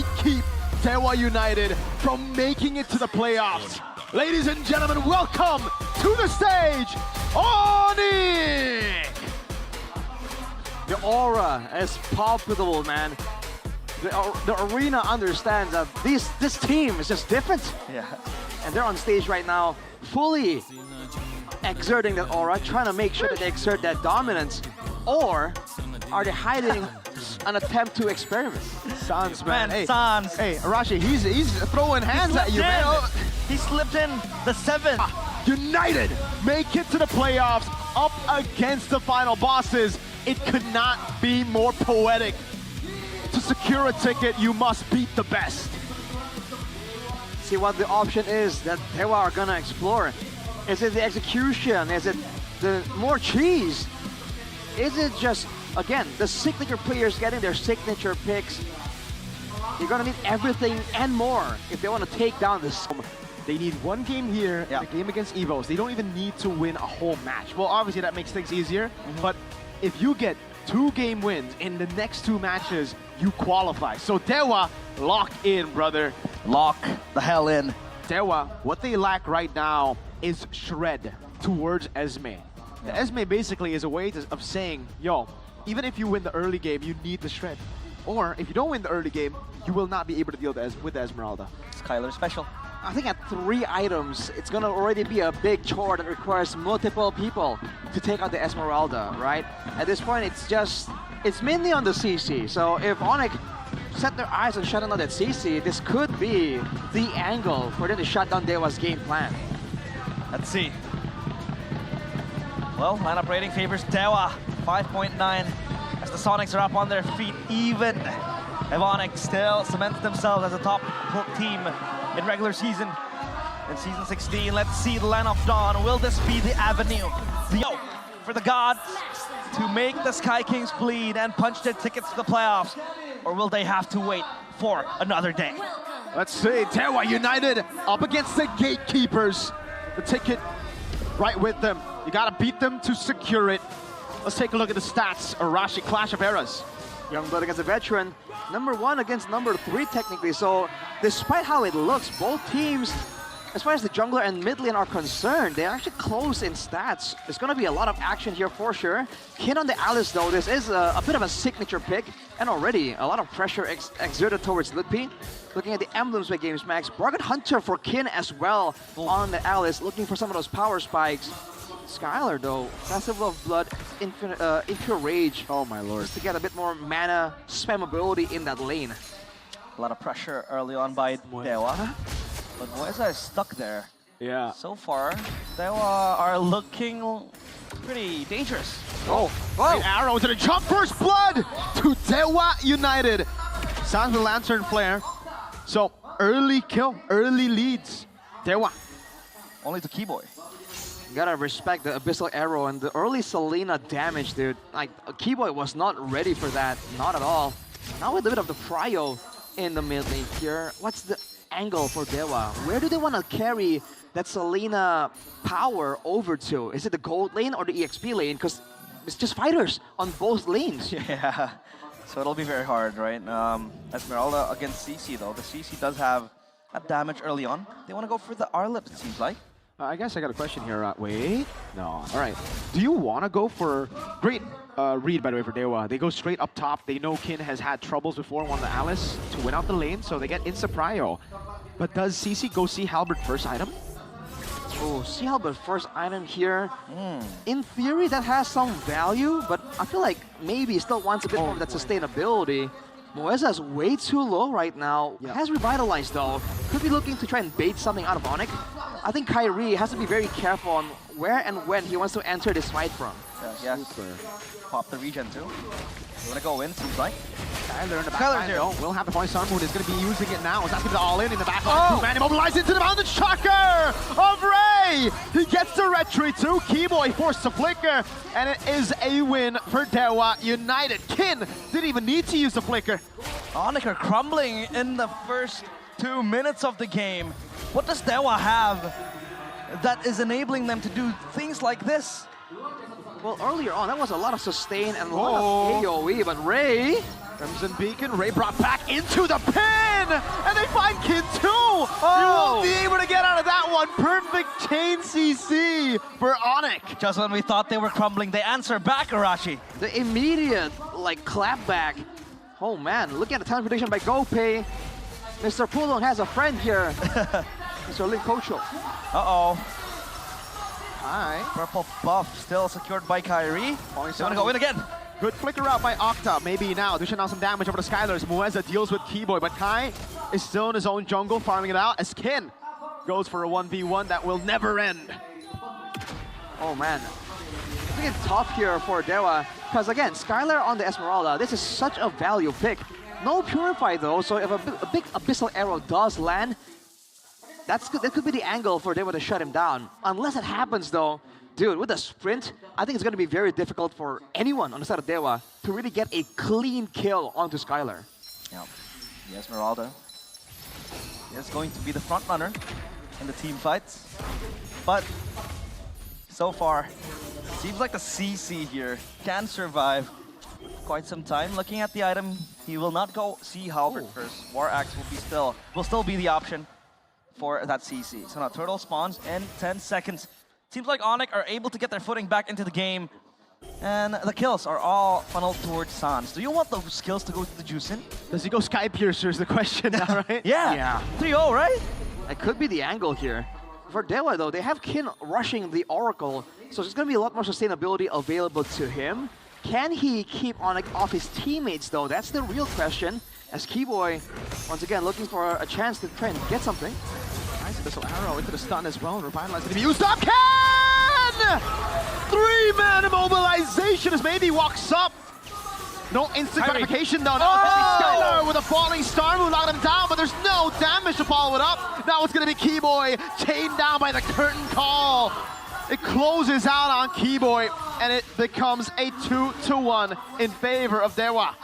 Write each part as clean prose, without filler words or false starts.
gatekeep DEWA United from making it to the playoffs. Ladies and gentlemen, welcome to the stage, ONIC! The aura is palpable, man. The arena understands that this team is just different. Yeah. And they're on stage right now, fully exerting that aura, trying to make sure that they exert that dominance. Or are they hiding an attempt to experiment? Sans, man. Hey, Sans. hey, Arashi, he's throwing hands at you, man. He slipped in the 7th. United make it to the playoffs up against the final bosses. It could not be more poetic. To secure a ticket, you must beat the best. See what the option is that DEWA are gonna explore. Is it the execution? Is it the more cheese? Is it just, again, the signature players getting their signature picks? You're gonna need everything and more if they want to take down this. They need one game here, a game against EVOs. They don't even need to win a whole match. Well, obviously that makes things easier, but if you get 2 game wins in the next 2 matches, you qualify. So DEWA, lock in, brother. Lock the hell in. DEWA, what they lack right now is shred towards Esme. The Esme basically is a way of saying, yo, even if you win the early game, you need the shred. Or if you don't win the early game, you will not be able to deal with the Esmeralda. Skylar special. I think at 3 items, it's gonna already be a big chore that requires multiple people to take out the Esmeralda, right? At this point, it's mainly on the CC. So if ONIC set their eyes on shutting down that CC, this could be the angle for them to shut down DEWA's game plan. Let's see. Well, lineup rating favors DEWA, 5.9. As the Sonics are up on their feet, even ONIC still cements themselves as a top team in regular season. In season 16, let's see the land of dawn. Will this be the avenue for the gods to make the Sky Kings bleed and punch their tickets to the playoffs? Or will they have to wait for another day? Let's see, DEWA United up against the gatekeepers. The ticket right with them. You gotta beat them to secure it. Let's take a look at the stats. Arashi, Clash of Eras. Youngblood against a veteran, number 1 against number 3 technically. So despite how it looks, both teams, as far as the jungler and mid lane are concerned, they're actually close in stats. There's gonna be a lot of action here for sure. Kin on the Alice though, this is a bit of a signature pick, and already a lot of pressure exerted towards Litpi. Looking at the emblems by Games Max, Bargain Hunter for Kin as well on the Alice, looking for some of those power spikes. Skylar though, Festival of Blood, Impure Rage. Oh my lord. Just to get a bit more mana spammability in that lane. A lot of pressure early on by DEWA. But Moesa is stuck there. Yeah. So far, DEWA are looking pretty dangerous. Oh, right arrow to the jump. First blood to DEWA United. Sounds the Lantern Flare. So early kill, early leads. DEWA. Only to Keyboy. You gotta respect the Abyssal Arrow and the early Selena damage, dude. Like, Keyboy was not ready for that, not at all. Now with a bit of the Prio in the mid lane here, what's the angle for DEWA? Where do they want to carry that Selena power over to? Is it the gold lane or the EXP lane? Because it's just fighters on both lanes. Yeah, so it'll be very hard, right? Esmeralda against CC though. The CC does have a damage early on. They want to go for the Arlip, it seems like. I guess I got a question here. Wait. No. All right. Do you want to go for... Great read, by the way, for DEWA. They go straight up top. They know Kin has had troubles before on the Alice to win out the lane, so they get Insta-Prio. But does CC go see Halberd first item? Oh, see Halberd first item here. In theory, that has some value, but I feel like maybe he still wants a bit more of that sustainability. Moesa is way too low right now. Has revitalized though. Could be looking to try and bait something out of ONIC. I think Kyrie has to be very careful on where and when he wants to enter this fight from. Yeah, pop the regen too. You want to go in, seems like. Skylar in the back line, though. Will have the point. Sunmoon is going to be using it now. It's actually the all in the back line. Two-man immobilized into the mountain. Shocker of Ray! He gets the retreat too. Keyboy forced to flicker, and it is a win for DEWA United. Kin didn't even need to use the flicker. ONIC are crumbling in the first 2 minutes of the game. What does DEWA have that is enabling them to do things like this? Well, earlier on, that was a lot of sustain and a lot of AoE, but Ray Crimson Beacon, Ray brought back into the pin! And they find Kin too! Oh. You won't be able to get out of that one. Perfect chain CC for ONIC. Just when we thought they were crumbling, they answer back, Arashi. The immediate, like, clap back. Oh man, look at the time prediction by GoPay. Mr. Pulong has a friend here. Mr. Lin Kocho. Uh-oh. Hi. Purple buff still secured by Kyrie. They want to go in again. Good flicker out by Octa. Maybe now. Dishing out some damage over to Skylar as Mueza deals with Keyboy. But Kai is still in his own jungle, farming it out as Kin goes for a 1v1 that will never end. Oh man. I think it's tough here for Dewa. Because again, Skylar on the Esmeralda, this is such a value pick. No Purify though, so if a big Abyssal Arrow does land, that could be the angle for Dewa to shut him down. Unless it happens though, dude, with a sprint, I think it's going to be very difficult for anyone on the side of Dewa to really get a clean kill onto Skylar. Yeah, the Esmeralda is going to be the front runner in the team fights. But so far, seems like the CC here can survive quite some time. Looking at the item, he will not go Sea Halberd first. War Axe will still be the option for that CC. So now Turtle spawns in 10 seconds. Seems like ONIC are able to get their footing back into the game. And the kills are all funneled towards Sans. Do you want those kills to go to the Juicin? Does he go Sky Piercer is the question now, right? Yeah. 3-0, right? That could be the angle here. For Dewa though, they have Kin rushing the Oracle, so there's going to be a lot more sustainability available to him. Can he keep ONIC off his teammates though? That's the real question. As Keyboy, once again, looking for a chance to try and get something. Nice Abyssal Arrow into the stun as well. Revitalize going to be used up. Can! 3-man immobilization as maybe walks up. No instant gratification though. Now it's gonna be Skylar with a falling star move, knocking him down, but there's no damage to follow it up. Now it's gonna be Keyboy, chained down by the curtain call. It closes out on Keyboy, and it becomes a 2-1 in favor of Dewa.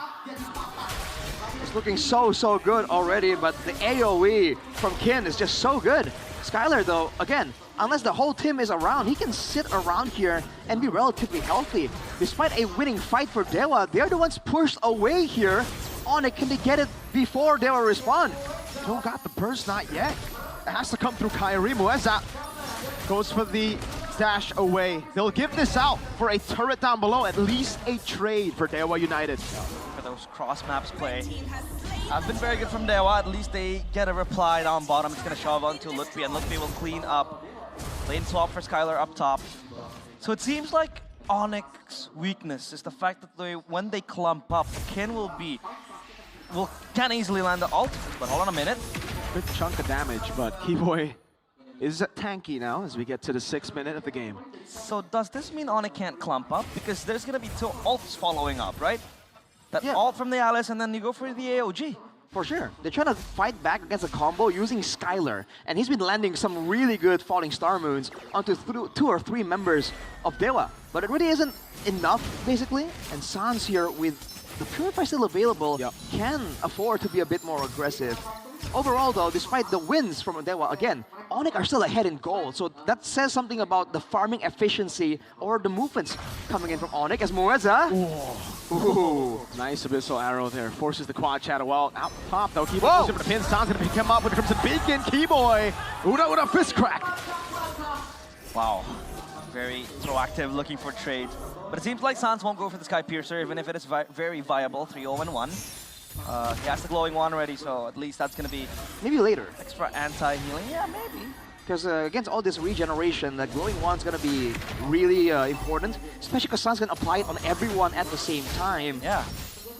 It's looking so good already, but the AoE from Kin is just so good. Skylar though, again, unless the whole team is around, he can sit around here and be relatively healthy. Despite a winning fight for Dewa, they're the ones pushed away here. ONIC, can they get it before Dewa respond? Don't got the burst, not yet. It has to come through Kyrie. Mueza goes for the dash away. They'll give this out for a turret down below, at least a trade for Dewa United. For those cross maps play, have been very good from Dewa. At least they get a reply down bottom. It's going to shove onto Lutfi, and Lutfi will clean up. Lane swap for Skylar up top. So it seems like ONIC's weakness is the fact that when they clump up, Kin can easily land the ult. But hold on a minute. Good chunk of damage, but Keyboy is tanky now as we get to the 6th minute of the game. So does this mean ONIC can't clump up? Because there's going to be 2 ults following up, right? That ult from the Alice, and then you go for the AOG. For sure. They're trying to fight back against a combo using Skylar, and he's been landing some really good falling star moons onto 2 or 3 members of Dewa. But it really isn't enough, basically, and Sans here with the Purify still available can afford to be a bit more aggressive. Overall though, despite the wins from Dewa, again, ONIC are still ahead in gold, so that says something about the farming efficiency or the movements coming in from ONIC as Mueza. Ooh. Nice Abyssal Arrow there. Forces the quad shadow out. Out top though. Keyboy goes over the pin. Stan's gonna pick him up with the Crimson Beacon. Keyboy. With a fist crack. Wow. Very proactive, looking for trade. But it seems like Sans won't go for the Sky Piercer, even if it is very viable. 3-0-1. He has the glowing one already, so at least that's gonna be maybe later. Extra anti-healing. Yeah, maybe. Because against all this regeneration, the glowing one's gonna be really important, especially because Sun's gonna apply it on everyone at the same time. Yeah.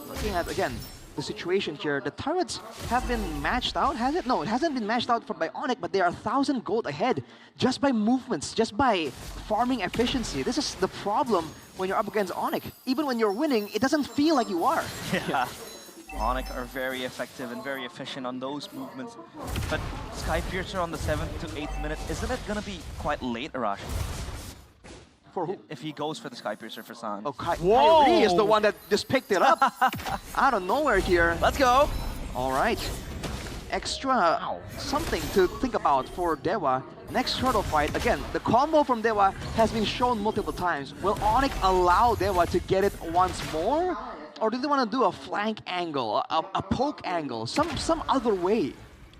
Looking at, again, the situation here, the turrets have been matched out, has it? No, it hasn't been matched out by ONIC, but they are 1,000 gold ahead just by movements, just by farming efficiency. This is the problem when you're up against ONIC. Even when you're winning, it doesn't feel like you are. Yeah. ONIC are very effective and very efficient on those movements. But Sky Piercer on the 7th to 8th minute, isn't it going to be quite late, Arash? For who? If he goes for the Sky Piercer for Sans. Oh, Kyrie is the one that just picked it up out of nowhere here. Let's go. All right. Extra something to think about for Dewa. Next turtle fight, again, the combo from Dewa has been shown multiple times. Will ONIC allow Dewa to get it once more? Or do they want to do a flank angle, a poke angle, some other way?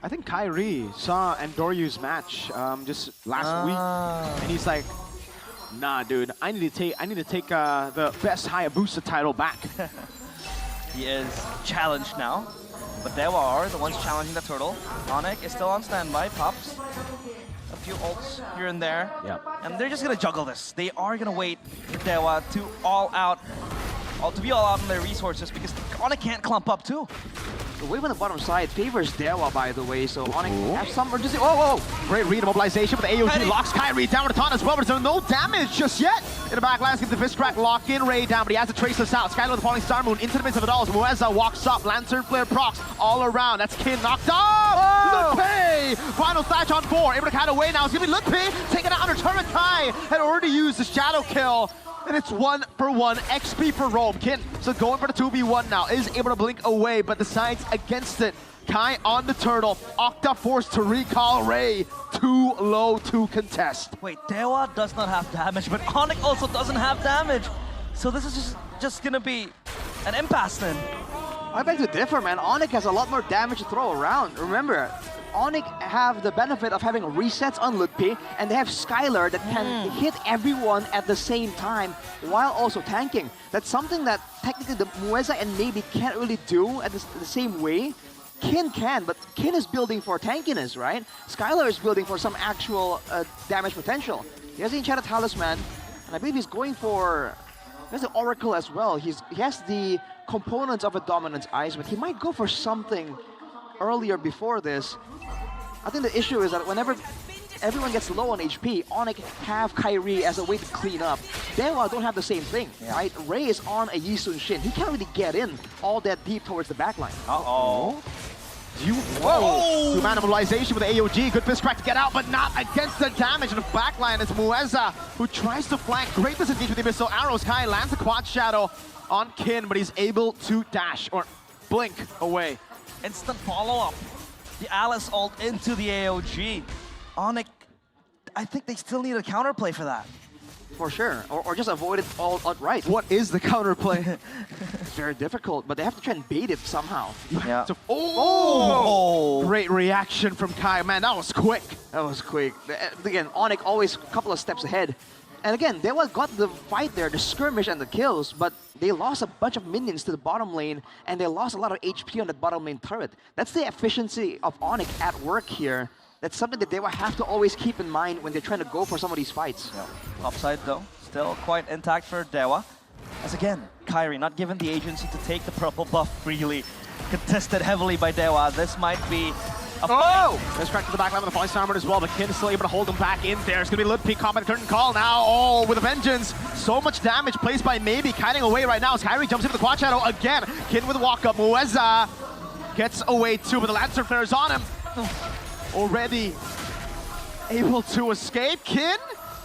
I think Kyrie saw Andoryu's match just last week, and he's like, "Nah, dude, I need to take the best Hayabusa title back." He is challenged now, but Dewa are the ones challenging the turtle. ONIC is still on standby, pops a few ults here and there, and they're just gonna juggle this. They are gonna wait for Dewa to be all out on their resources because ONIC can't clump up too. The wave on the bottom side favors Dewa, by the way, so ONIC have some urgency. Whoa! Great read mobilization, but the AOG locks Kyrie down with a ton as well, but there's no damage just yet. In the back landscape, the fist crack lock in Ray down, but he has to trace this out. Skylar with the falling star moon into the midst of it all. Mueza walks up, Lantern Flare procs all around. That's Kin knocked off! Lutpi! Final slash on 4, able to cut away now. It's gonna be Lutpi taking out under turret. Kai had already used the shadow kill. And it's 1-for-1 XP for Rome. Kin, so going for the 2v1 now, is able to blink away, but decides against it. Kai on the turtle, Octa forced to recall Ray, too low to contest. Wait, Dewa does not have damage, but ONIC also doesn't have damage. So this is just gonna be an impasse then. I beg to differ, man. ONIC has a lot more damage to throw around. Remember, ONIC have the benefit of having resets on Lutpi, and they have Skylar that can hit everyone at the same time while also tanking. That's something that technically the Mueza and maybe can't really do at the same way. Kin can, but Kin is building for tankiness, right? Skylar is building for some actual damage potential. He has the Enchanted Talisman, and I believe he's going for... There's the Oracle as well. He has the components of a Dominance Ice, but he might go for something earlier before this. I think the issue is that whenever everyone gets low on HP, ONIC have Kyrie as a way to clean up. Dewa don't have the same thing, right? Ray is on a Yi Sun Shin. He can't really get in all that deep towards the backline. Uh-oh. Whoa! Two-man mobilization with the AOG. Good fist crack to get out, but not against the damage in the backline. It's Mueza who tries to flank. Great disengage with the missile arrows. Kai lands a quad shadow on Kin, but he's able to dash or blink away. Instant follow-up. The Alice ult into the AOG. ONIC, I think they still need a counterplay for that. For sure, or just avoid it all outright. What is the counterplay? It's very difficult, but they have to try and bait it somehow. Yeah. Great reaction from Kai. Man, that was quick. That was quick. Again, ONIC always a couple of steps ahead. And again, they got the fight there, the skirmish and the kills, but they lost a bunch of minions to the bottom lane, and they lost a lot of HP on that bottom lane turret. That's the efficiency of ONIC at work here. That's something that they will have to always keep in mind when they're trying to go for some of these fights. Yeah. Upside though, still quite intact for Dewa. As again, Kyrie not given the agency to take the purple buff freely. Contested heavily by Dewa. This might be a Let's crack to the back line with the falling star as well, but Kin is still able to hold him back in there. It's gonna be Lutpi combat curtain call now. Oh, with a vengeance. So much damage placed by Maybe, kiting away right now as Kyrie jumps into the quad shadow again. Kin with a walk up. Mueza gets away too, but the Lancer Flare is on him. Already able to escape. Kin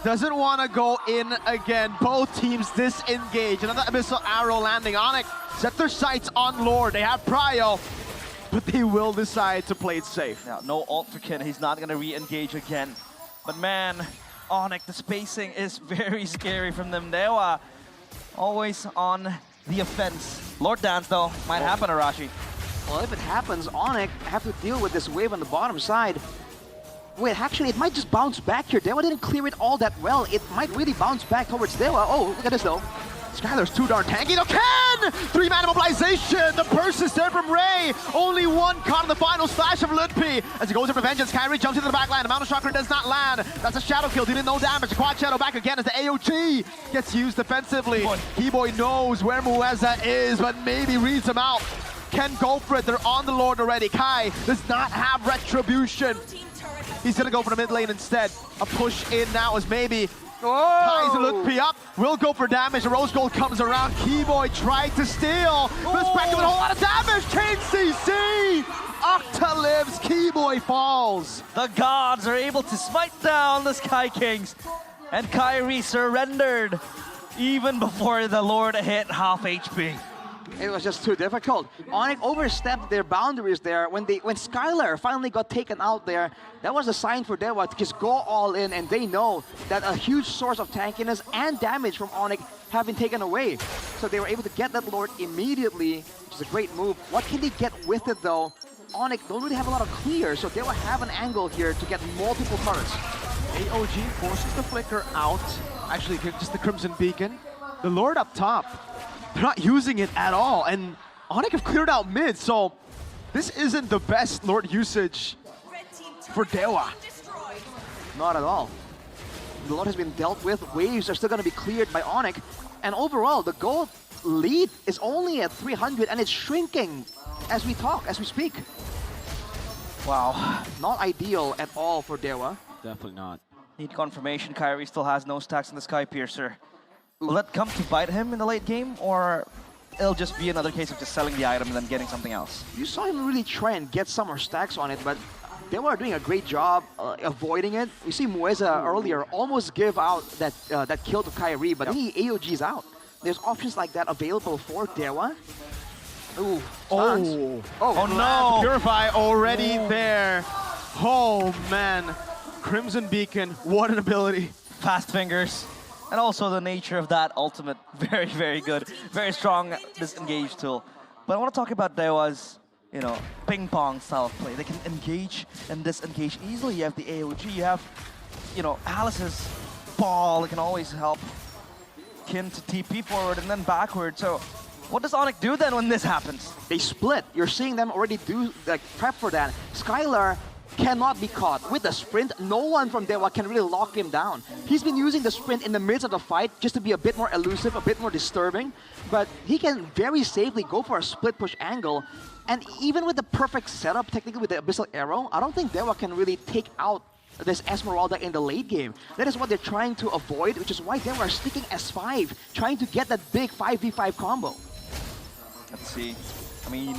doesn't want to go in again. Both teams disengage. Another Abyssal Arrow landing. ONIC set their sights on Lord. They have Prio, but they will decide to play it safe. Now, no ult for Kin. He's not going to re-engage again. But man, ONIC, the spacing is very scary from them. Dewa always on the offense. Lord Dance, though, might happen, Arashi. Well, if it happens, ONIC have to deal with this wave on the bottom side. Wait, actually, it might just bounce back here. Dewa didn't clear it all that well. It might really bounce back towards Dewa. Oh, look at this, though. Skylar's too darn tanky. No, Ken! Three-man mobilization. The burst is there from Ray. Only one caught in the final slash of Lutpi. As he goes in for vengeance, Kyrie jumps into the back line. The Mountain Chakra does not land. That's a shadow kill. Dealing no damage. The quad shadow back again as the AOG gets used defensively. Keyboy knows where Mueza is, but maybe reads him out. Can go for it. They're on the Lord already. Kai does not have retribution. He's gonna go for the mid lane instead. A push in now is Maybe. Ties Lutpi up, will go for damage. The Rose Gold comes around. Keyboy tried to steal. This back with a whole lot of damage. Chain CC. Octa lives. Keyboy falls. The gods are able to smite down the Sky Kings. And Kyrie surrendered even before the Lord hit half HP. It was just too difficult. ONIC overstepped their boundaries there. When Skylar finally got taken out there, that was a sign for Dewa to just go all in, and they know that a huge source of tankiness and damage from ONIC have been taken away. So they were able to get that Lord immediately, which is a great move. What can they get with it though? ONIC don't really have a lot of clear, so they will have an angle here to get multiple turrets. AOG forces the flicker out. Actually, just the Crimson Beacon. The Lord up top, they're not using it at all. And ONIC have cleared out mid, so this isn't the best Lord usage for DEWA. Not at all. The Lord has been dealt with. Waves are still going to be cleared by ONIC. And overall, the gold lead is only at 300, and it's shrinking as we talk, as we speak. Wow. Not ideal at all for DEWA. Definitely not. Need confirmation. Kyrie still has no stacks in the Sky Piercer. Will that come to bite him in the late game, or it'll just be another case of just selling the item and then getting something else? You saw him really try and get some more stacks on it, but they were doing a great job avoiding it. You see Mueza earlier almost give out that kill to Kyrie, but then he AOG's out. There's options like that available for DEWA. Ooh, stuns. Oh no! Purify already there. Oh man. Crimson Beacon, what an ability. Fast fingers. And also the nature of that ultimate, very, very good. Very strong disengage tool. But I want to talk about DEWA's, you know, ping pong style of play. They can engage and disengage easily. You have the AOG, you have, you know, Alice's ball that can always help Kin to TP forward and then backward. So what does ONIC do then when this happens? They split. You're seeing them already do like prep for that. Skylar cannot be caught with the sprint. No one from DEWA can really lock him down. He's been using the sprint in the midst of the fight just to be a bit more elusive, a bit more disturbing, but he can very safely go for a split push angle. And even with the perfect setup, technically with the Abyssal Arrow, I don't think DEWA can really take out this Esmeralda in the late game. That is what they're trying to avoid, which is why DEWA are sticking S5, trying to get that big 5v5 combo. Let's see. I mean,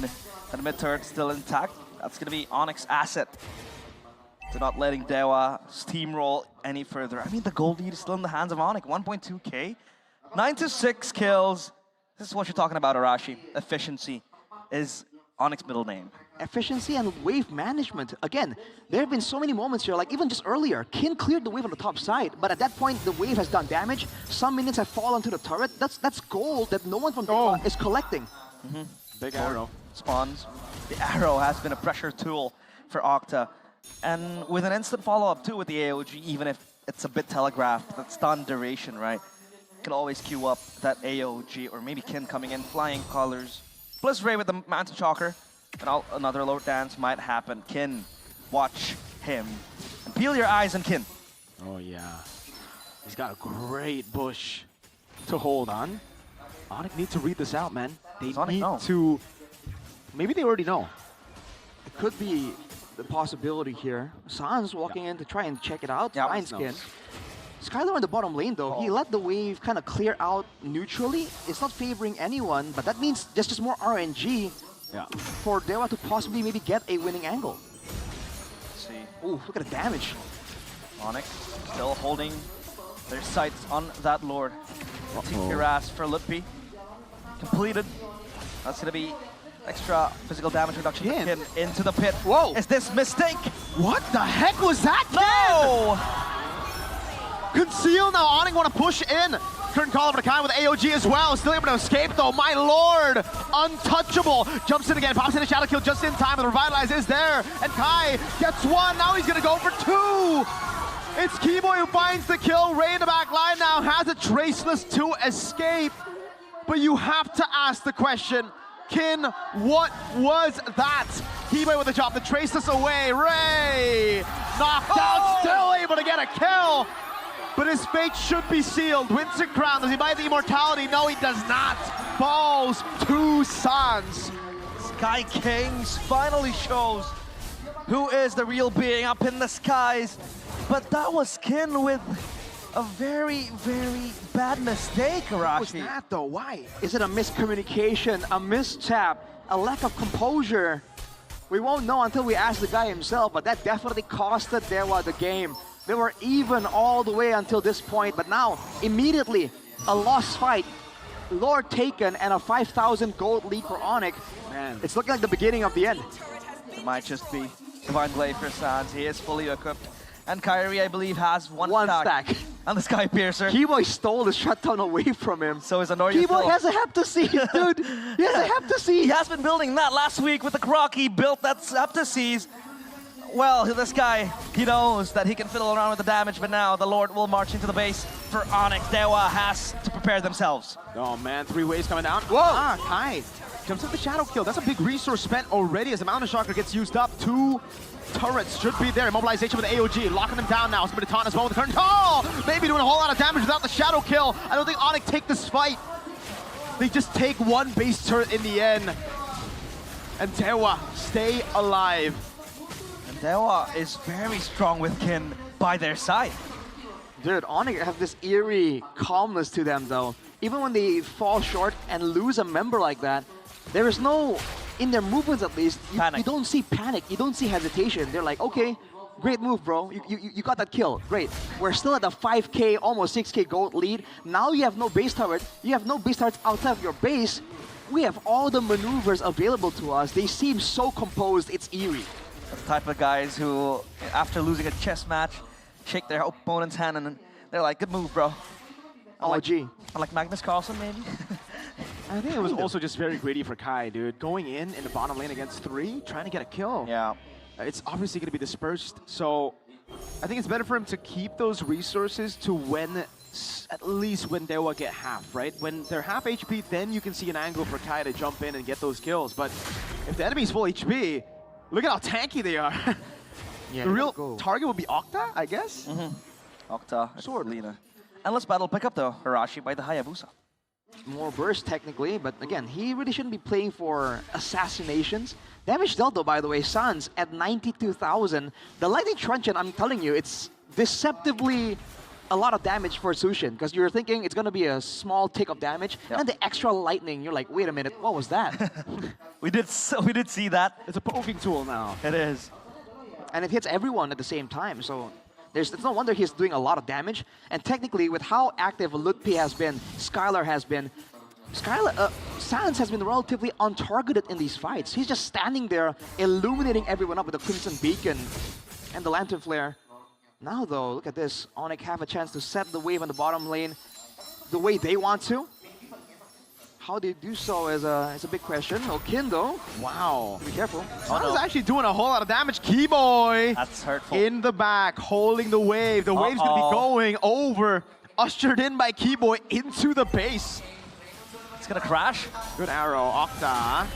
the mid turret still intact. That's going to be ONIC's asset to not letting DEWA steamroll any further. I mean, the gold lead is still in the hands of ONIC. 1.2k, 9 to 6 kills. This is what you're talking about, Arashi. Efficiency is ONIC's middle name. Efficiency and wave management. Again, there have been so many moments here, like even just earlier, Kin cleared the wave on the top side, but at that point, the wave has done damage. Some minions have fallen to the turret. That's gold that no one from DEWA is collecting. Big arrow. Spawns. The arrow has been a pressure tool for Octa. And with an instant follow-up too with the AOG, even if it's a bit telegraphed, that stun duration, right? You can always queue up that AOG, or maybe Kin coming in, flying colors. Plus Ray with the Manta Chalker, and another low dance might happen. Kin, watch him. And peel your eyes on Kin. Oh yeah. He's got a great bush to hold on. ONIC need to read this out, man. They need to... Maybe they already know. It could be the possibility here. Sans walking in to try and check it out. Yeah, Fine skin. Skylar in the bottom lane though, he let the wave kind of clear out neutrally. It's not favoring anyone, but that means there's just more RNG for DEWA to possibly maybe get a winning angle. Let's see. Ooh, look at the damage. ONIC still holding their sights on that Lord. TP Ras for Lutpi. Completed. That's going to be extra physical damage reduction to Kin into the pit. Whoa! Is this mistake? What the heck was that? No! Conceal now. ONIC want to push in. Curtain call over to Kai with AOG as well. Still able to escape though. My lord, untouchable. Jumps in again, pops in a shadow kill just in time. The Revitalize is there, and Kai gets one. Now he's gonna go for two. It's Keyboy who finds the kill. Ray in the back line now has a Traceless to escape. But you have to ask the question, Kin, what was that? Keyboy with the chop, the Traceless away. Ray knocked out, still able to get a kill. But his fate should be sealed. Winston Crown, does he buy the immortality? No, he does not. Falls to Sans. Sky Kings finally shows who is the real being up in the skies. But that was Kin with a very, very bad mistake, Arashi. What was that though? Why? Is it a miscommunication, a mistap, a lack of composure? We won't know until we ask the guy himself, but that definitely costed DEWA the game. They were even all the way until this point, but now, immediately, a lost fight. Lord taken and a 5,000 gold lead for ONIC. Man, it's looking like the beginning of the end. It might just be Divine Blade for Sans. He is fully equipped. And Kyrie, I believe, has one stack. on the Sky Piercer. Keyboy stole the shutdown away from him. So is Anoria Keyboy still. has a Heptasize, dude. He has a Heptasize. He has been building that last week with the Croc. He built that Heptasize. Well, this guy, he knows that he can fiddle around with the damage, but now the Lord will march into the base for ONIC. DEWA has to prepare themselves. Oh man, 3 waves coming down. Whoa! Kai jumps up the shadow kill. That's a big resource spent already as the Mountain Shocker gets used up. 2 turrets should be there. Immobilization with the AOG, locking them down now. It's going to taunt as well with the current. Oh! Maybe doing a whole lot of damage without the shadow kill. I don't think ONIC take this fight. They just take 1 base turret in the end. And DEWA stay alive. DEWA is very strong with Kin by their side. Dude, ONIC have this eerie calmness to them though. Even when they fall short and lose a member like that, there is no, in their movements at least, you don't see panic, you don't see hesitation. They're like, okay, great move, bro. You got that kill, great. We're still at a 5K, almost 6K gold lead. Now you have no base turret, you have no base turrets outside of your base. We have all the maneuvers available to us. They seem so composed, it's eerie. The type of guys who, after losing a chess match, shake their opponent's hand and they're like, good move, bro. Like Magnus Carlsen, maybe? I think it was also just very greedy for Kai, dude. Going in the bottom lane against 3, trying to get a kill. Yeah. It's obviously going to be dispersed, so I think it's better for him to keep those resources to when, at least when DEWA get half, right? When they're half HP, then you can see an angle for Kai to jump in and get those kills. But if the enemy's full HP, look at how tanky they are. Yeah, the real target would be Octa, I guess? Octa, Sword, Lina. Endless battle pickup though, Hirashi by the Hayabusa. More burst technically, but again, he really shouldn't be playing for assassinations. Damage dealt though, by the way, Sans at 92,000. The Lightning Truncheon, I'm telling you, it's deceptively a lot of damage for Sushin, because you're thinking it's going to be a small tick of damage, and the extra lightning, you're like, wait a minute, what was that? we did see that. It's a poking tool now. It is. And it hits everyone at the same time, so it's no wonder he's doing a lot of damage. And technically, with how active Lutpi has been, Skylar has been, Sans has been relatively untargeted in these fights. He's just standing there, illuminating everyone up with the Crimson Beacon and the Lantern Flare. Now though, look at this. ONIC have a chance to set the wave on the bottom lane the way they want to. How they do so is a big question. Kin though, wow. Be careful. Sans actually doing a whole lot of damage. Keyboy That's hurtful. in the back, holding the wave. The wave's going to be going over, ushered in by Keyboy into the base. It's going to crash. Good arrow, Octa.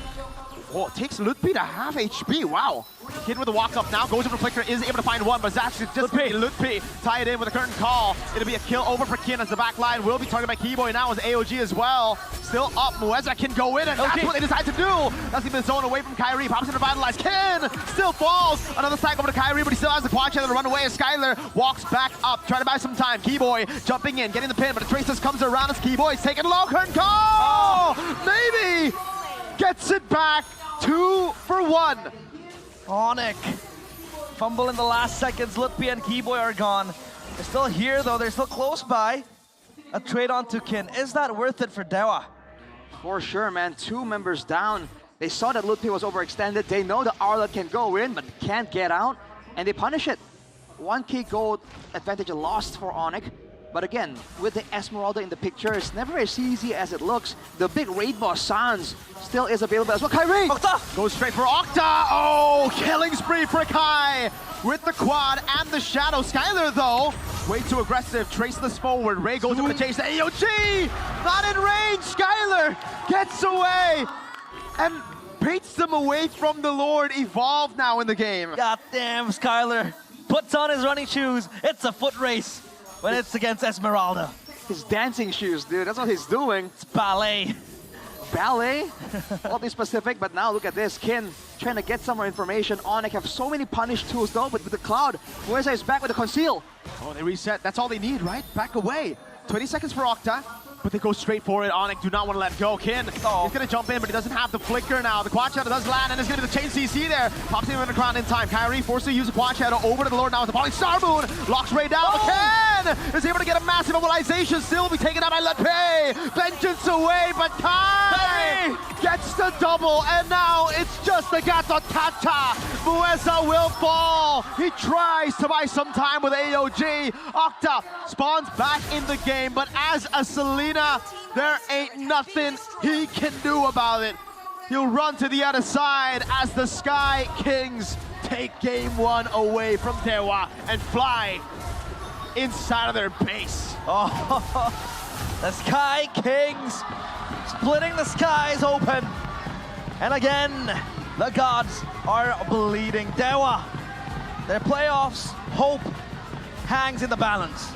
Oh, takes Lutpi to half HP, wow. Kid with the walk up now, goes over to Flicker, is able to find one, but that's just Lutpi. Tie it in with a curtain call. It'll be a kill over for Kin as the back line will be targeted by Keyboy now as AOG as well. Still up, Mueza can go in, and that's what they decide to do. That's even the zone away from Kyrie, pops in to vitalize. Kin still falls. Another stack over to Kyrie, but he still has the quad channel to run away as Skylar walks back up, trying to buy some time. Keyboy jumping in, getting the pin, but the Traces comes around as Keyboy's taking low, curtain call! Maybe! Gets it back, 2 for 1. ONIC. Fumble in the last seconds. Lutpi and Keyboy are gone. They're still here though. They're still close by. A trade on to Kin. Is that worth it for DEWA? For sure, man. 2 members down. They saw that Lutpi was overextended. They know the Arlet can go in, but can't get out. And they punish it. 1K gold advantage lost for ONIC. But again, with the Esmeralda in the picture, it's never as easy as it looks. The big raid boss, Sans, still is available as well. Kyrie! Octa! Goes straight for Octa! Oh, killing spree for Kai with the quad and the shadow. Skylar, though, way too aggressive, traceless forward. Ray goes over to chase the AOG! Not in range! Skylar gets away and baits them away from the Lord. Evolve now in the game. Goddamn, Skylar puts on his running shoes. It's a foot race when it's against Esmeralda. His dancing shoes, dude. That's what he's doing. It's ballet. Ballet? I'll be specific, but now look at this. Kin trying to get some more information. ONIC have so many punish tools though, but with the Cloud, Mueza is back with the Conceal. Oh, they reset. That's all they need, right? Back away. 20 seconds for Octa, but they go straight for it. ONIC do not want to let go. Kin, he's going to jump in, but he doesn't have the flicker now. The quad shadow does land, and it's going to be the chain CC there. Pops in the ground in time. Kyrie forced to use the quad shadow over to the Lord now with the Poly Star Moon. Locks Ray down, but Kin again. Is able to get a massive mobilization. Still be taken out by Lepe. Vengeance away, but Kai gets the double. And now it's just the Gato Tata. Mueza will fall. He tries to buy some time with AOG. Octa spawns back in the game, but as a Selena, there ain't nothing he can do about it. He'll run to the other side as the Sky Kings take game one away from Dewa and fly inside of their base. Oh, the Sky Kings splitting the skies open. And again, the gods are bleeding. Dewa, their playoffs hope hangs in the balance.